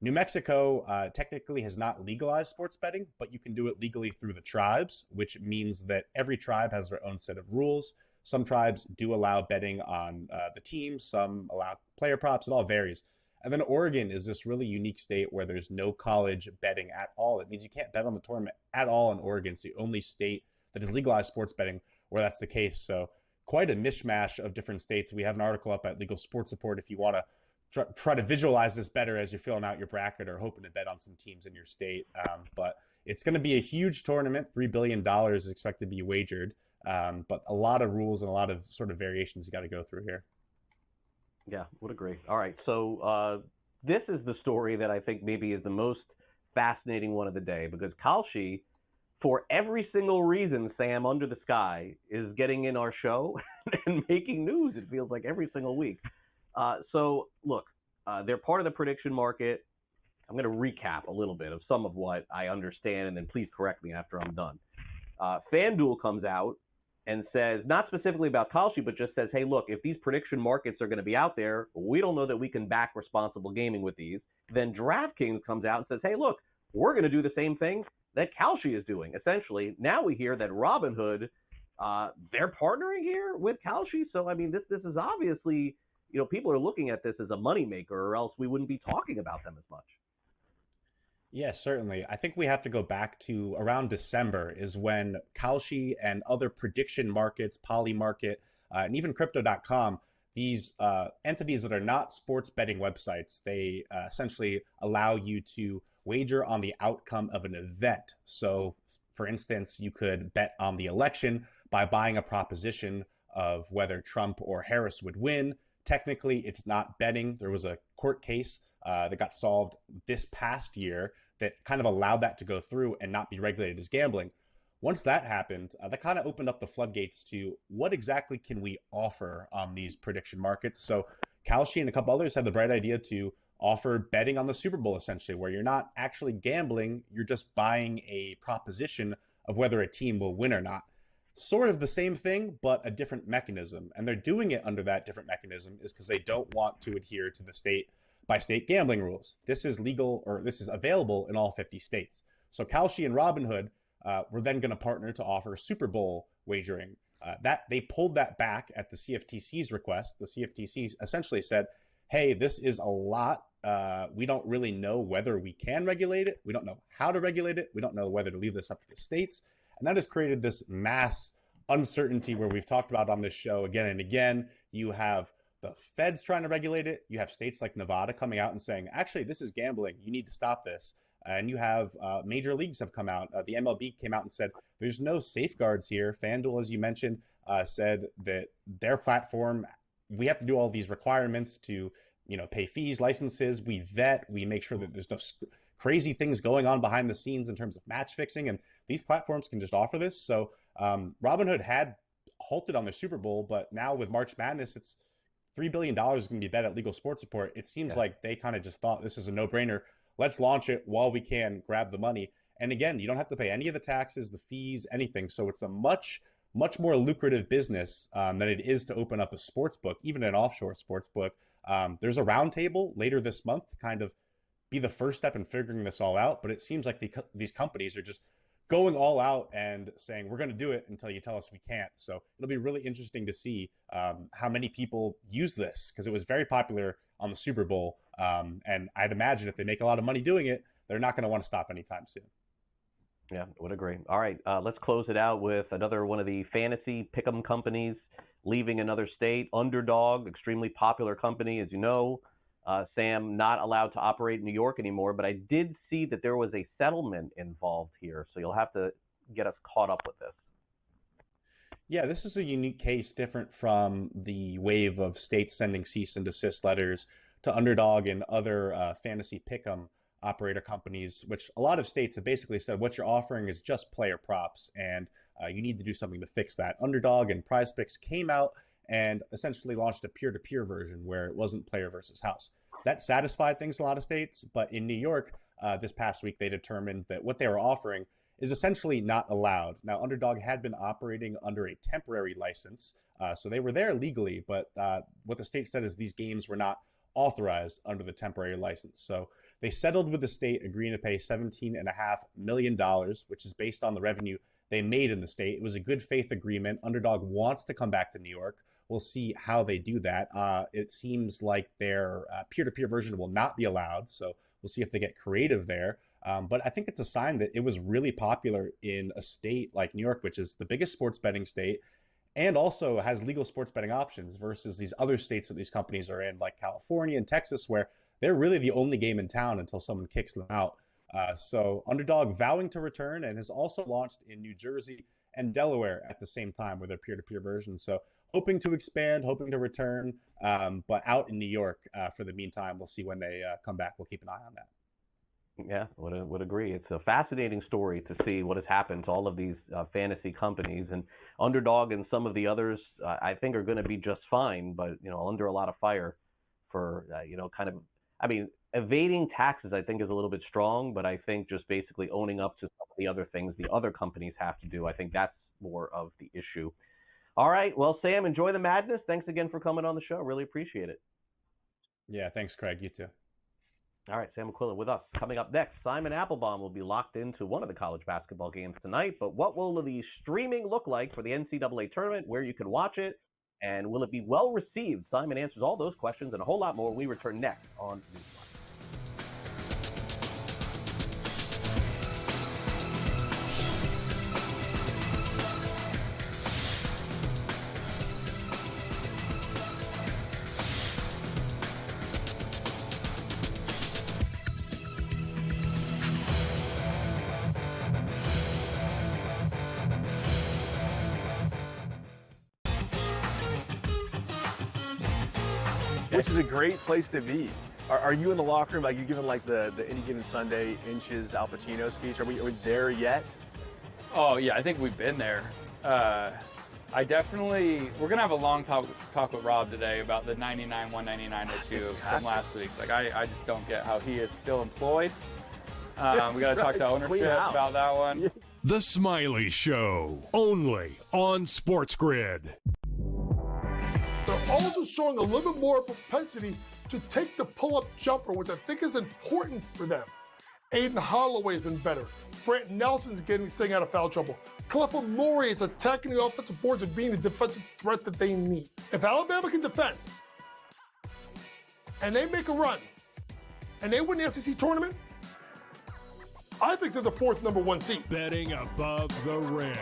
New Mexico technically has not legalized sports betting, but you can do it legally through the tribes, which means that every tribe has their own set of rules. Some tribes do allow betting on the teams, some allow player props, it all varies. And then Oregon is this really unique state where there's no college betting at all. It means you can't bet on the tournament at all in Oregon. It's the only state that has legalized sports betting where that's the case. So quite a mishmash of different states. We have an article up at Legal Sports Report if you want to try to visualize this better as you're filling out your bracket or hoping to bet on some teams in your state. But it's going to be a huge tournament. $3 billion is expected to be wagered. But a lot of rules and a lot of sort of variations you got to go through here. Yeah, would agree. All right, so this is the story that I think maybe is the most fascinating one of the day, because Kalshi, for every single reason, Sam, under the sky, is getting in our show and making news, it feels like, every single week. So, look, they're part of the prediction market. I'm going to recap a little bit of some of what I understand, and then please correct me after I'm done. FanDuel comes out and says, not specifically about Kalshi, but just says, hey, look, if these prediction markets are going to be out there, we don't know that we can back responsible gaming with these. Then DraftKings comes out and says, hey, look, we're going to do the same thing that Kalshi is doing. Essentially, now we hear that Robinhood, they're partnering here with Kalshi. So, I mean, this is obviously, you know, people are looking at this as a moneymaker, or else we wouldn't be talking about them as much. Yes, certainly. I think we have to go back to around December is when Kalshi and other prediction markets, Polymarket, and even Crypto.com, these entities that are not sports betting websites, they essentially allow you to wager on the outcome of an event. So, for instance, you could bet on the election by buying a proposition of whether Trump or Harris would win. Technically, it's not betting. There was a court case that got solved this past year that kind of allowed that to go through and not be regulated as gambling. Once that happened, that kind of opened up the floodgates to what exactly can we offer on these prediction markets. So Kalshi and a couple others had the bright idea to offer betting on the Super Bowl, essentially, where you're not actually gambling, you're just buying a proposition of whether a team will win or not. Sort of the same thing, but a different mechanism. And they're doing it under that different mechanism is because they don't want to adhere to the state-by-state gambling rules. This is legal, or this is available in all 50 states. So Kalshi and Robinhood were then going to partner to offer Super Bowl wagering. That they pulled that back at the CFTC's request. The CFTC essentially said, hey, this is a lot. We don't really know whether we can regulate it. We don't know how to regulate it. We don't know whether to leave this up to the states. And that has created this mass uncertainty where we've talked about on this show again and again. You have the feds trying to regulate it. You have states like Nevada coming out and saying, actually, this is gambling. You need to stop this. And you have major leagues have come out. The MLB came out and said, there's no safeguards here. FanDuel, as you mentioned, said that their platform, we have to do all these requirements to, pay fees, licenses. We vet, we make sure that there's no crazy things going on behind the scenes in terms of match fixing. And these platforms can just offer this. So Robinhood had halted on the Super Bowl, but now with March Madness, it's $3 billion is going to be bet at Legal Sports Report. It seems like they kind of just thought this is a no-brainer. Let's launch it while we can grab the money. And again, you don't have to pay any of the taxes, the fees, anything. So it's a much, much more lucrative business than it is to open up a sports book, even an offshore sports book. There's a roundtable later this month to kind of be the first step in figuring this all out. But it seems like these companies are just going all out and saying, we're going to do it until you tell us we can't. So it'll be really interesting to see how many people use this, because it was very popular on the Super Bowl. And I'd imagine if they make a lot of money doing it, they're not going to want to stop anytime soon. Yeah, I would agree. All right, let's close it out with another one of the fantasy pick'em companies leaving another state. Underdog, extremely popular company, as you know. Sam, not allowed to operate in New York anymore, but I did see that there was a settlement involved here, so you'll have to get us caught up with this. Yeah, this is a unique case, different from the wave of states sending cease and desist letters to Underdog and other fantasy pick'em operator companies, which a lot of states have basically said what you're offering is just player props, and you need to do something to fix that. Underdog and PrizePicks came out and essentially launched a peer-to-peer version where it wasn't player versus house. That satisfied things in a lot of states, but in New York this past week, they determined that what they were offering, is essentially not allowed. Now, Underdog had been operating under a temporary license, so they were there legally, but what the state said is these games were not authorized under the temporary license. So they settled with the state, agreeing to pay $17.5 million, which is based on the revenue they made in the state. It was a good faith agreement. Underdog wants to come back to New York. We'll see how they do that. It seems like their peer-to-peer version will not be allowed, so we'll see if they get creative there. But I think it's a sign that it was really popular in a state like New York, which is the biggest sports betting state and also has legal sports betting options versus these other states that these companies are in, like California and Texas, where they're really the only game in town until someone kicks them out. So Underdog vowing to return and has also launched in New Jersey and Delaware at the same time with their peer-to-peer version. So hoping to expand, hoping to return, but out in New York for the meantime. We'll see when they come back. We'll keep an eye on that. Yeah, would agree. It's a fascinating story to see what has happened to all of these fantasy companies, and Underdog and some of the others I think are going to be just fine, but under a lot of fire for evading taxes. I think is a little bit strong, but I think just basically owning up to some of the other things the other companies have to do. I think that's more of the issue. All right, well, Sam, enjoy the madness. Thanks again for coming on the show. Really appreciate it. Yeah, thanks, Craig. You too. All right, Sam McQuillan with us. Coming up next, Simon Applebaum will be locked into one of the college basketball games tonight. But what will the streaming look like for the NCAA tournament, where you can watch it, and will it be well received? Simon answers all those questions and a whole lot more when we return next on NewsWire. Which is a great place to be. Are you in the locker room? Like, you giving like the Any Given Sunday inches Al Pacino speech? Are we there yet? Oh yeah, I think we've been there. We're gonna have a long talk with Rob today about the 99-199 issue from last week. Like, I just don't get how he is still employed. We gotta talk to ownership about that one. The Smiley Show, only on SportsGrid. They're also showing a little bit more propensity to take the pull-up jumper, which I think is important for them. Aiden Holloway's been better. Brant Nelson's getting staying out of foul trouble. Clifford Murray is attacking the offensive boards and being the defensive threat that they need. If Alabama can defend, and they make a run, and they win the SEC tournament, I think they're the fourth number one seed. Betting above the rim,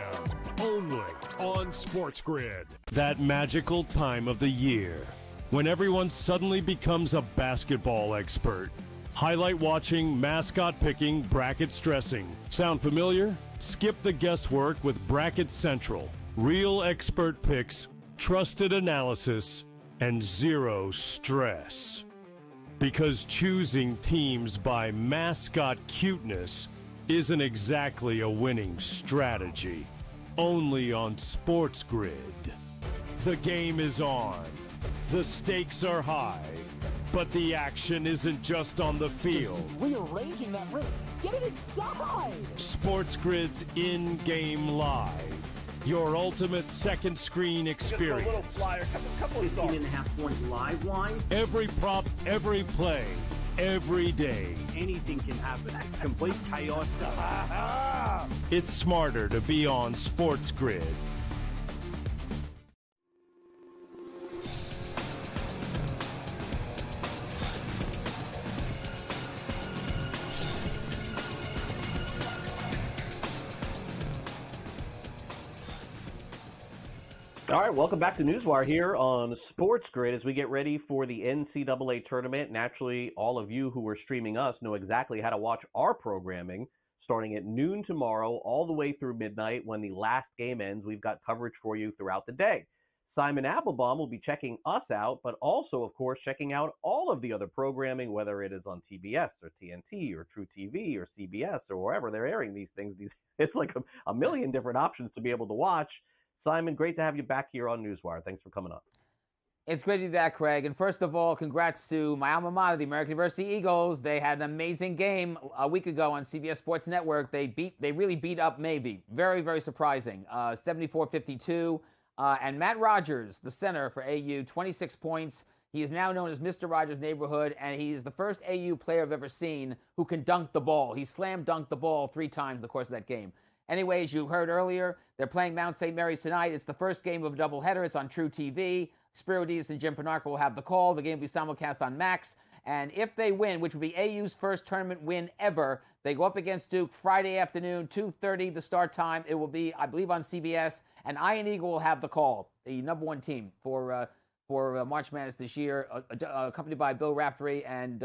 only on SportsGrid. That magical time of the year when everyone suddenly becomes a basketball expert. Highlight watching, mascot picking, bracket stressing. Sound familiar? Skip the guesswork with Bracket Central. Real expert picks, trusted analysis, and zero stress. Because choosing teams by mascot cuteness isn't exactly a winning strategy. Only on SportsGrid. The game is on. The stakes are high. But the action isn't just on the field. He's rearranging that roof. Get it inside! SportsGrid's in-game live. Your ultimate second screen experience. Just a little flyer, couple of 18.5-point live line. Every prop, every play, every day. Anything can happen. It's complete chaos. It's smarter to be on SportsGrid. All right, welcome back to NewsWire here on SportsGrid as we get ready for the NCAA tournament. Naturally, all of you who are streaming us know exactly how to watch our programming starting at noon tomorrow all the way through midnight when the last game ends. We've got coverage for you throughout the day. Simon Applebaum will be checking us out, but also, of course, checking out all of the other programming, whether it is on TBS or TNT or True TV or CBS or wherever they're airing these things. It's like a million different options to be able to watch. Simon, great to have you back here on NewsWire. Thanks for coming up. It's great to be back, Craig. And first of all, congrats to my alma mater, the American University Eagles. They had an amazing game a week ago on CBS Sports Network. They really beat up Navy. Very, very surprising. 74-52. And Matt Rogers, the center for AU, 26 points. He is now known as Mr. Rogers' Neighborhood, and he is the first AU player I've ever seen who can dunk the ball. He slam dunked the ball 3 times in the course of that game. Anyways, you heard earlier, they're playing Mount St. Mary's tonight. It's the first game of a doubleheader. It's on True TV. Spiro Diaz and Jim Panarca will have the call. The game will be simulcast on Max. And if they win, which would be AU's first tournament win ever, they go up against Duke Friday afternoon, 2:30 the start time. It will be, I believe, on CBS. And Iron Eagle will have the call, the number 1 team for March Madness this year, accompanied by Bill Raftery and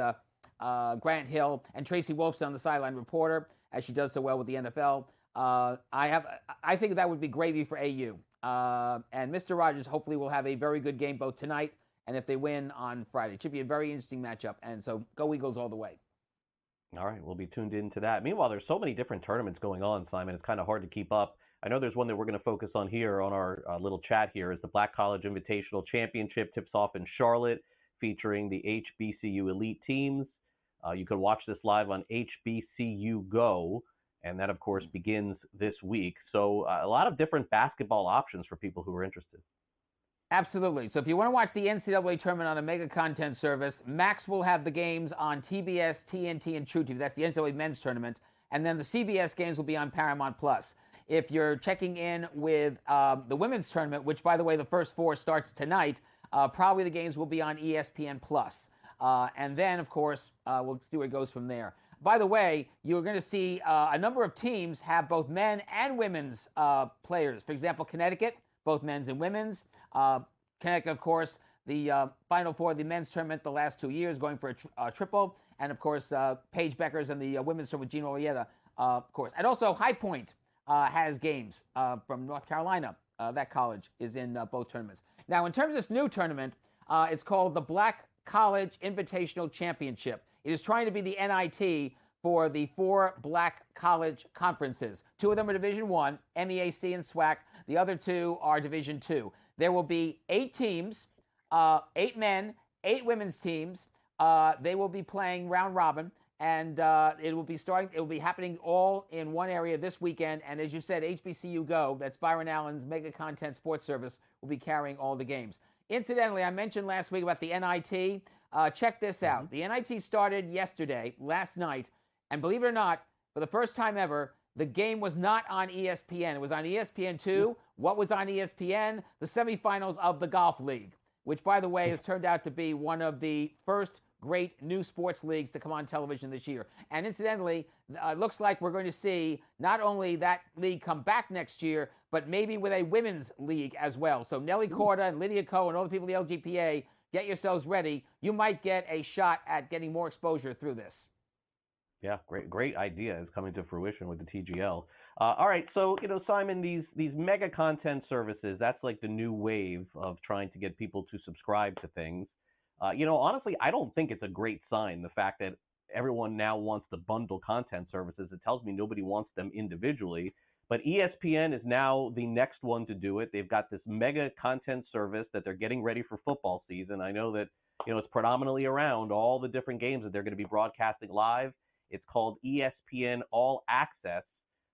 Grant Hill and Tracy Wolfson, the sideline reporter, as she does so well with the NFL. I think that would be gravy for AU. And Mr. Rogers hopefully will have a very good game both tonight and if they win on Friday. It should be a very interesting matchup. And so go Eagles all the way. All right, we'll be tuned into that. Meanwhile, there's so many different tournaments going on, Simon. It's kind of hard to keep up. I know there's one that we're going to focus on here on our little chat here is the Black College Invitational Championship tips off in Charlotte featuring the HBCU elite teams. You can watch this live on HBCU Go. And that, of course, begins this week. So a lot of different basketball options for people who are interested. Absolutely. So if you want to watch the NCAA tournament on a mega content service, Max will have the games on TBS, TNT, and True TV. That's the NCAA men's tournament. And then the CBS games will be on Paramount+. If you're checking in with the women's tournament, which, by the way, the first 4 starts tonight, probably the games will be on ESPN+. And then, of course, we'll see where it goes from there. By the way, you're going to see a number of teams have both men and women's players. For example, Connecticut, both men's and women's. Connecticut, of course, the Final Four of the men's tournament the last 2 years, going for a triple. And, of course, Paige Beckers and the women's tournament with Gina Olieta, of course. And also High Point has games from North Carolina. That college is in both tournaments. Now, in terms of this new tournament, it's called the Black College Invitational Championship. It is trying to be the NIT for the 4 black college conferences. 2 of them are Division I, MEAC and SWAC. The other 2 are Division II. There will be 8 teams, 8 men, 8 women's teams. They will be playing round robin, and it will be happening all in one area this weekend. And as you said, HBCU Go, that's Byron Allen's mega content sports service, will be carrying all the games. Incidentally, I mentioned last week about the NIT. Check this out. The NIT started last night, and believe it or not, for the first time ever, the game was not on ESPN. It was on ESPN2. What was on ESPN? The semifinals of the Golf League, which, by the way, has turned out to be one of the first great new sports leagues to come on television this year. And incidentally, it looks like we're going to see not only that league come back next year, but maybe with a women's league as well. So Nelly Korda and Lydia Ko and all the people in the LGPA, get yourselves ready. You might get a shot at getting more exposure through this. Yeah, great idea is coming to fruition with the TGL. All right, so, Simon, these mega content services, that's like the new wave of trying to get people to subscribe to things. Honestly, I don't think it's a great sign, the fact that everyone now wants to bundle content services. It tells me nobody wants them individually. But ESPN is now the next one to do it. They've got this mega content service that they're getting ready for football season. I know that, it's predominantly around all the different games that they're going to be broadcasting live. It's called ESPN All Access.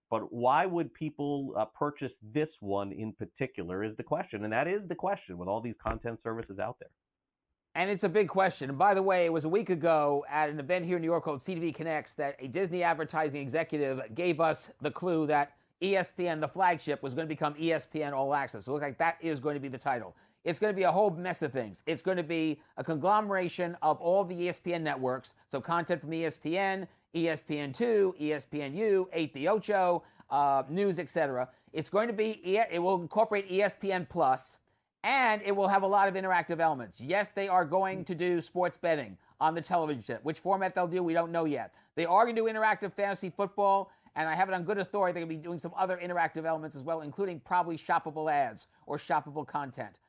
But why would people purchase this one in particular is the question. And that is the question with all these content services out there. And it's a big question. And by the way, it was a week ago at an event here in New York called CTV Connects that a Disney advertising executive gave us the clue that ESPN, the flagship, was going to become ESPN All Access. So it looks like that is going to be the title. It's going to be a whole mess of things. It's going to be a conglomeration of all the ESPN networks. So content from ESPN, ESPN2, ESPNU, 8 de Ocho, news, etc. It will incorporate ESPN Plus, and it will have a lot of interactive elements. Yes, they are going to do sports betting on the television set. Which format they'll do, we don't know yet. They are going to do interactive fantasy football, and I have it on good authority they're going to be doing some other interactive elements as well, including probably shoppable ads or shoppable content.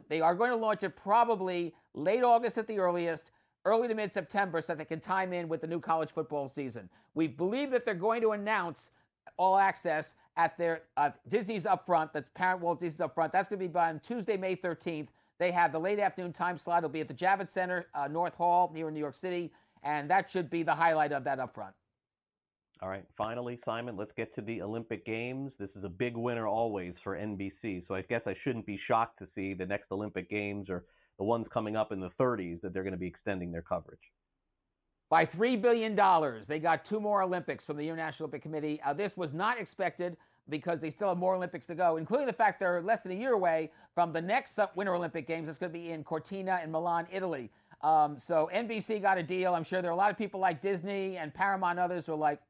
They are going to launch it probably late August at the earliest, early to mid-September, so that they can time in with the new college football season. We believe that they're going to announce All Access at their Disney's Upfront. That's Parent Walt Disney's Upfront. That's going to be on Tuesday, May 13th. They have the late afternoon time slot. It'll be at the Javits Center, North Hall, here in New York City, and that should be the highlight of that up front. All right, finally, Simon, let's get to the Olympic Games. This is a big winner always for NBC, so I guess I shouldn't be shocked to see the next Olympic Games or the ones coming up in the 30s that they're going to be extending their coverage. By $3 billion, they got 2 more Olympics from the International Olympic Committee. This was not expected because they still have more Olympics to go, including the fact they're less than a year away from the next Winter Olympic Games. It's going to be in Cortina in Milan, Italy. So NBC got a deal. I'm sure there are a lot of people like Disney and Paramount and others who are like,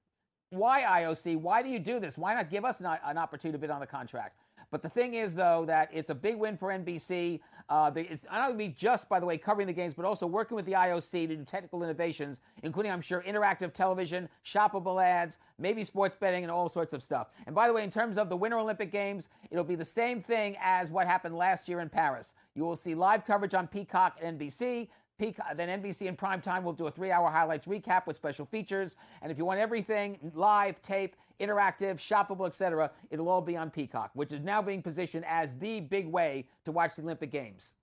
why IOC? Why do you do this? Why not give us an opportunity to bid on the contract? But the thing is, though, that it's a big win for NBC. It's not only just, by the way, covering the games, but also working with the IOC to do technical innovations, including, I'm sure, interactive television, shoppable ads, maybe sports betting, and all sorts of stuff. And by the way, in terms of the Winter Olympic Games, it'll be the same thing as what happened last year in Paris. You will see live coverage on Peacock and NBC. Then NBC in primetime will do a 3-hour highlights recap with special features. And if you want everything live, tape, interactive, shoppable, etc., it'll all be on Peacock, which is now being positioned as the big way to watch the Olympic Games.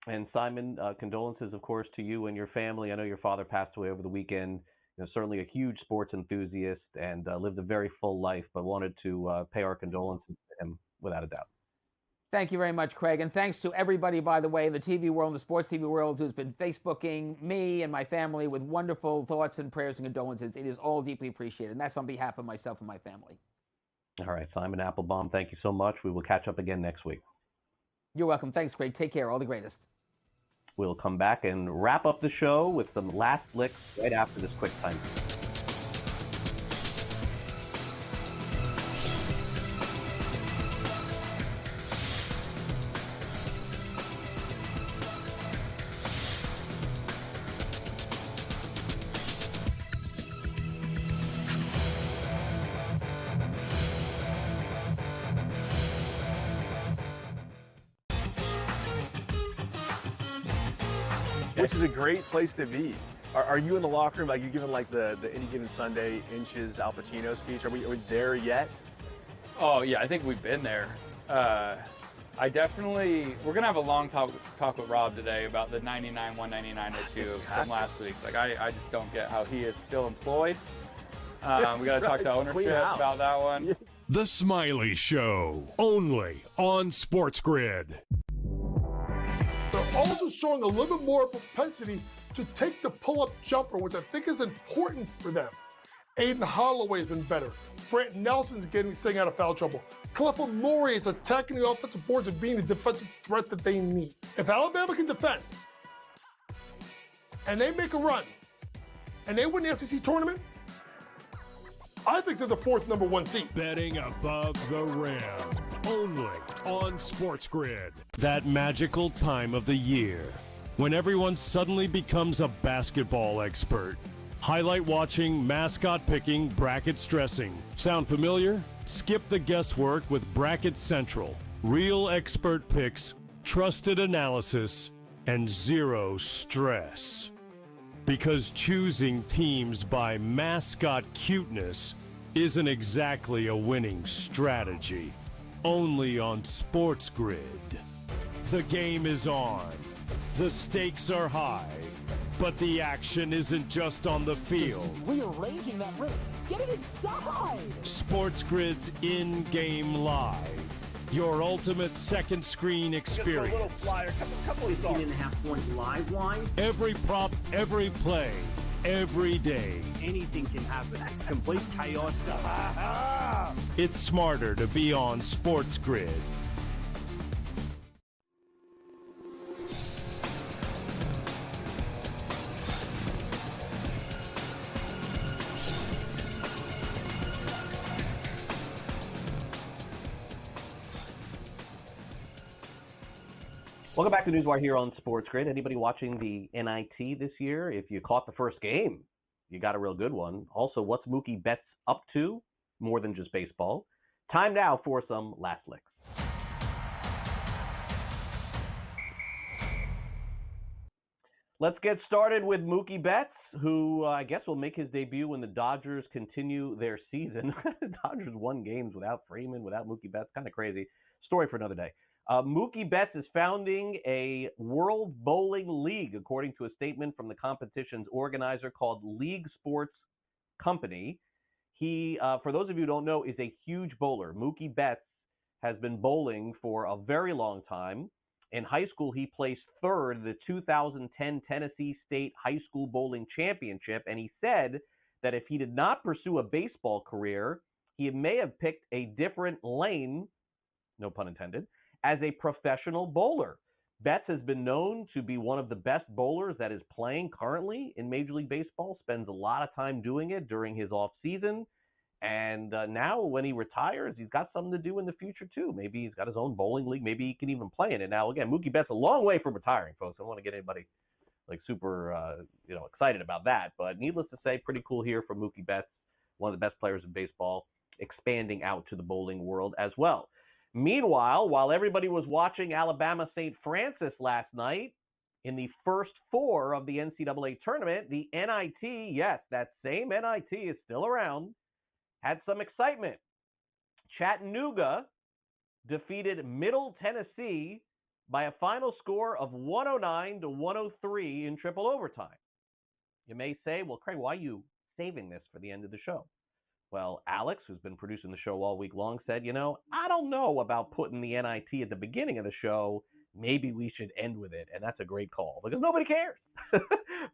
And Simon, condolences, of course, to you and your family. I know your father passed away over the weekend. Certainly a huge sports enthusiast and lived a very full life, but wanted to pay our condolences to him without a doubt. Thank you very much, Craig. And thanks to everybody, by the way, in the TV world, the sports TV world, who's been Facebooking me and my family with wonderful thoughts and prayers and condolences. It is all deeply appreciated. And that's on behalf of myself and my family. All right, Simon Applebaum, thank you so much. We will catch up again next week. You're welcome. Thanks, Craig. Take care. All the greatest. We'll come back and wrap up the show with some last licks right after this quick time. Which is a great place to be. Are you in the locker room? Like, you giving like the Any Given Sunday inches Al Pacino speech? Are we there yet? Oh yeah, I think we've been there. We're gonna have a long talk with Rob today about the 99-199 issue from last week. Like, I just don't get how he is still employed. We gotta talk to ownership about that one. The Smiley Show, only on SportsGrid. They're also showing a little bit more propensity to take the pull-up jumper, which I think is important for them. Aiden Holloway's been better. Brant Nelson's staying out of foul trouble. Clifford Laurie is attacking the offensive boards and being the defensive threat that they need. If Alabama can defend, and they make a run, and they win the SEC tournament, I think they're the 4th number 1 seed. Betting above the rim, only on SportsGrid. That magical time of the year when everyone suddenly becomes a basketball expert. Highlight watching, mascot picking, bracket stressing. Sound familiar? Skip the guesswork with Bracket Central. Real expert picks, trusted analysis, and zero stress. Because choosing teams by mascot cuteness isn't exactly a winning strategy. Only on SportsGrid. The game is on. The stakes are high. But the action isn't just on the field. He's rearranging that roof. Get it inside! SportsGrid's in-game live. Your ultimate second screen experience. Just a little flyer, couple of thoughts. 18.5 point live line. Every prop, every play, every day. Anything can happen. That's complete chaos. It's smarter to be on SportsGrid. Welcome back to NewsWire here on SportsGrid. Anybody watching the NIT this year? If you caught the first game, you got a real good one. Also, what's Mookie Betts up to? More than just baseball. Time now for some last licks. Let's get started with Mookie Betts, who I guess will make his debut when the Dodgers continue their season. The Dodgers won games without Freeman, without Mookie Betts. Kind of crazy. Story for another day. Mookie Betts is founding a World Bowling League, according to a statement from the competition's organizer called League Sports Company. He, for those of you who don't know, is a huge bowler. Mookie Betts has been bowling for a very long time. In high school, he placed third in the 2010 Tennessee State High School Bowling Championship, and he said that if he did not pursue a baseball career, he may have picked a different lane, no pun intended, as a professional bowler. Betts has been known to be one of the best bowlers that is playing currently in Major League Baseball, spends a lot of time doing it during his off season. And now when he retires, he's got something to do in the future too. Maybe he's got his own bowling league. Maybe he can even play in it. Now, again, Mookie Betts a long way from retiring, folks. I don't want to get anybody like super, excited about that. But needless to say, pretty cool here for Mookie Betts, one of the best players in baseball, expanding out to the bowling world as well. Meanwhile, while everybody was watching Alabama St. Francis last night in the first four of the NCAA tournament, the NIT, yes, that same NIT is still around, had some excitement. Chattanooga defeated Middle Tennessee by a final score of 109 to 103 in triple overtime. You may say, well, Craig, why are you saving this for the end of the show? Well, Alex, who's been producing the show all week long, said, I don't know about putting the NIT at the beginning of the show. Maybe we should end with it. And that's a great call because nobody cares.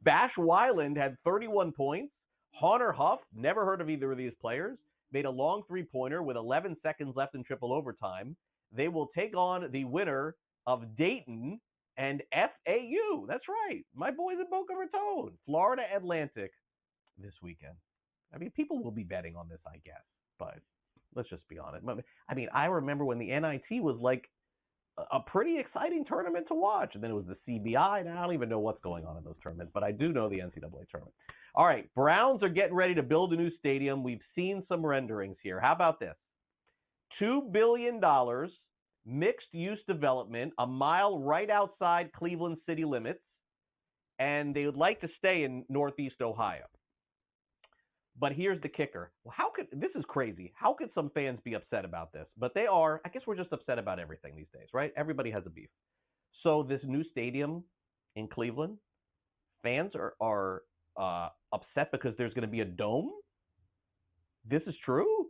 Bash Weiland had 31 points. Hunter Huff, never heard of either of these players, made a long three-pointer with 11 seconds left in triple overtime. They will take on the winner of Dayton and FAU. That's right. My boys in Boca Raton, Florida Atlantic this weekend. I mean, people will be betting on this, I guess, but let's just be honest. I mean, I remember when the NIT was like a pretty exciting tournament to watch, and then it was the CBI, and I don't even know what's going on in those tournaments, but I do know the NCAA tournament. All right, Browns are getting ready to build a new stadium. We've seen some renderings here. How about this? $2 billion, mixed-use development, a mile right outside Cleveland city limits, and they would like to stay in Northeast Ohio. But here's the kicker. Well, this is crazy. How could some fans be upset about this? But they are. I guess we're just upset about everything these days, right? Everybody has a beef. So this new stadium in Cleveland, fans are upset because there's going to be a dome? This is true?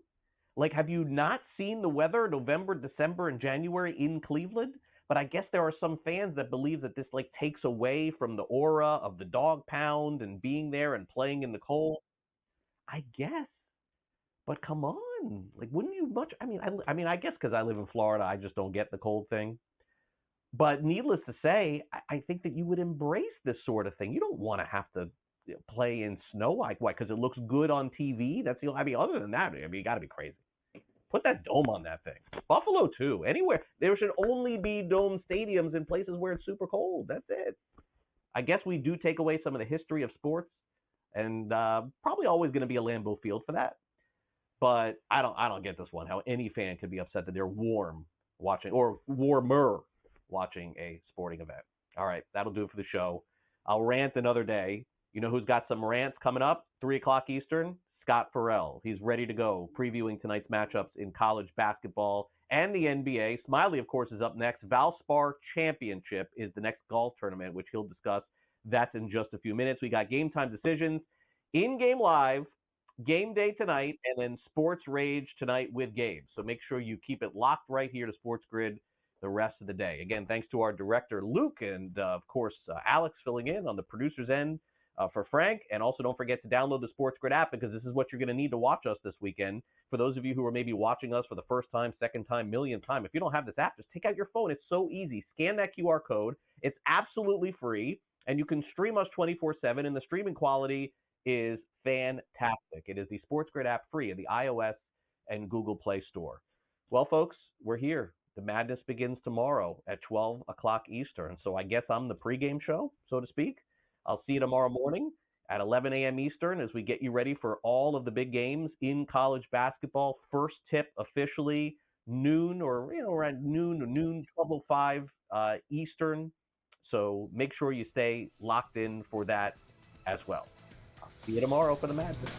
Like, have you not seen the weather November, December, and January in Cleveland? But I guess there are some fans that believe that this, like, takes away from the aura of the dog pound and being there and playing in the cold. I guess, but come on, like, wouldn't you much? I mean, I guess because I live in Florida, I just don't get the cold thing. But needless to say, I think that you would embrace this sort of thing. You don't want to have to play in snow, like, why? Because it looks good on TV. That's other than that, you got to be crazy. Put that dome on that thing. Buffalo too. Anywhere there should only be dome stadiums in places where it's super cold. That's it. I guess we do take away some of the history of sports. And probably always going to be a Lambeau Field for that. But I don't get this one, how any fan could be upset that they're warmer watching a sporting event. All right, that'll do it for the show. I'll rant another day. You know who's got some rants coming up? 3 o'clock Eastern? Scott Farrell. He's ready to go, previewing tonight's matchups in college basketball and the NBA. Smiley, of course, is up next. Valspar Championship is the next golf tournament, which he'll discuss. That's in just a few minutes. We got Game Time Decisions, in-game live, game day tonight, and then Sports Rage tonight with Gabe. So make sure you keep it locked right here to SportsGrid the rest of the day. Again, thanks to our director, Luke, and, of course, Alex filling in on the producer's end for Frank. And also don't forget to download the SportsGrid app because this is what you're going to need to watch us this weekend. For those of you who are maybe watching us for the first time, second time, millionth time, if you don't have this app, just take out your phone. It's so easy. Scan that QR code. It's absolutely free. And you can stream us 24/7, and the streaming quality is fantastic. It is the SportsGrid app free in the iOS and Google Play Store. Well, folks, we're here. The madness begins tomorrow at 12 o'clock Eastern. So I guess I'm the pregame show, so to speak. I'll see you tomorrow morning at 11 a.m. Eastern as we get you ready for all of the big games in college basketball. First tip officially noon or around noon, 12:05 Eastern. So make sure you stay locked in for that as well. I'll see you tomorrow for the madness.